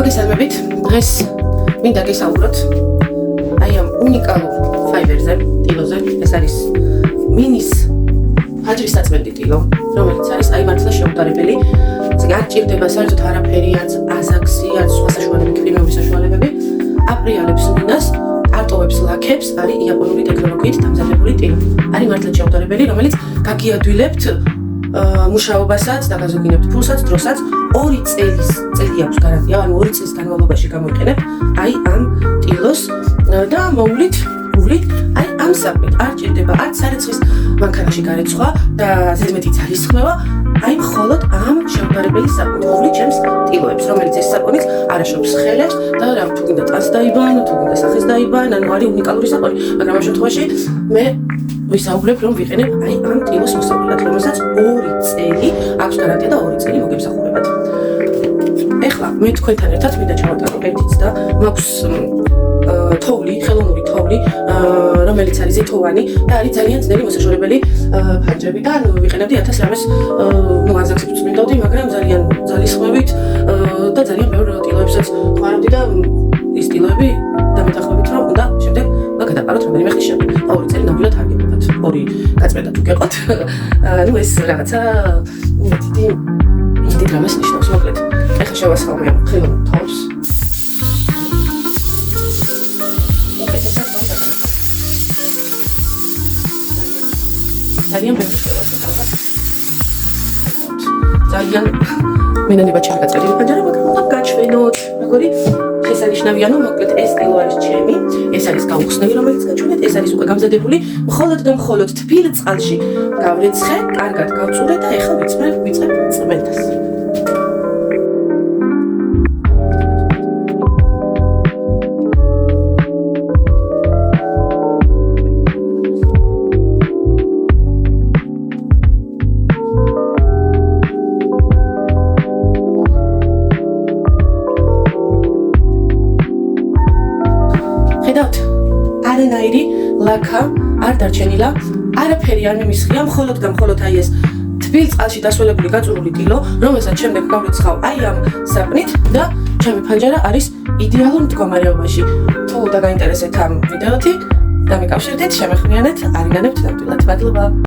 მოგესალმებით. დღეს მინდა გესაუბროთ აი ამ უნიკალურ ფაიბერზე, ტილოზე. ეს არის მინის ფაჯრის საწმენდი ტილო, რომელიც არის აი მართლა შეუდგარებელი. არ ჭირდება საერთოდ არაფერი, არც აზაქსი, არც სხვა საშუალებები, პრემიუმი საშუალებები. აპრიალებს მინას, არტოვებს ლაქებს, არის იაპონური ტექნოლოგიით დამზადებული ტილო. არის მართლა შეუდგარებელი, რომელიც გაგიადვილებთ მუშაობასაც და გაზოგინებთ ფულსაც, დროსაც 2 წელი აქვს გარანტია, ანუ 2 წლის განმავლობაში გამოიყენებთ აი ამ ტილოს და მოვლით აი ამ საქმით. არ ჭირდება არც სარეცხვის მანქანაში გარეცხვა და ზედმეტი ძალისხმევა, აი მხოლოდ ამ შეუდგარებელი საქმით. მოვლით ჩემს ტილოებს, რომელიც ეს საკონიც არაშობს ხელებს და რა თუ გინდა ტანს დაიბან, თუ გინდა სახეს დაიბან, ანუ არის უნიკალური საკონი, მაგრამ ამ შემთხვევაში მე ვისაუბრებ რომ ვიყენებ აი ამ ტილოს მოსავალად, რომელსაც 2 წელი აქვს გარანტია და 2 წელი მოგემსახურებათ. ეხლა მე თქვენთან ერთად მინდა ჩავატარო ერთიც და მაქვს თოვლი, ხელოვნური თოვლი, რომელიც არის ეთოვანი და არის ძალიან ძნელი მოსაშორებელი ფანჯრებიდან ვიყენებდი 1000 რამეს აზაქსებს მინდავდი, მაგრამ ძალიან ძალისხმევით და ძალიან ბევრ ტილოებსაც ხმარობდი და ის ტილოები დამეთანხმებით რომ უნდა შემდეგ გადაყაროთ რომელიმე ხის შემდეგ. 2 წელი ნამდვილად არ გეყოფათ. 2 გაწმენდა თუ გეყოთ. ანუ ეს რაღაცა დიდი დრამას ნიშნავს, მოკლედ. ეხლა შევასწავლე ხელოვნურ თოვლს. ძალიან ბევრი შევასწავლე. ძალიან მინანიბად შეგაწყვეტილი ფანჯარა, მაგრამ უნდა გაჩვენოთ, როგორი შესანიშნავია, რომ მოკლედ ეს ტილო არის ჩემი, ეს არის გაუხსნელი, რომელიც გაჩვენეთ, ეს არის უკვე გამზადებული, მხოლოდ და მხოლოდ თბილ წყალში გავრეცხე, კარგად გავწურე და ეხლა ვიწყებ წმენდას. ხედავთ, არანაირი ლაქა არ დარჩენილა, არაფერი არ მიმისხია, მხოლოდ და მხოლოდ აი ეს თბილ წყალში დასველებული გაწურული ტილო, რომელსაც შემდეგ გავრეცხავ აი ამ საპნით და ჩემი ფანჯარა არის იდეალურ მდგომარეობაში. თუ დაგაინტერესეთ ამ ვიდეოთი, დამიკავშირდეთ, შემეხმიანეთ, არიგანებთ ნამდვილად. მადლობა.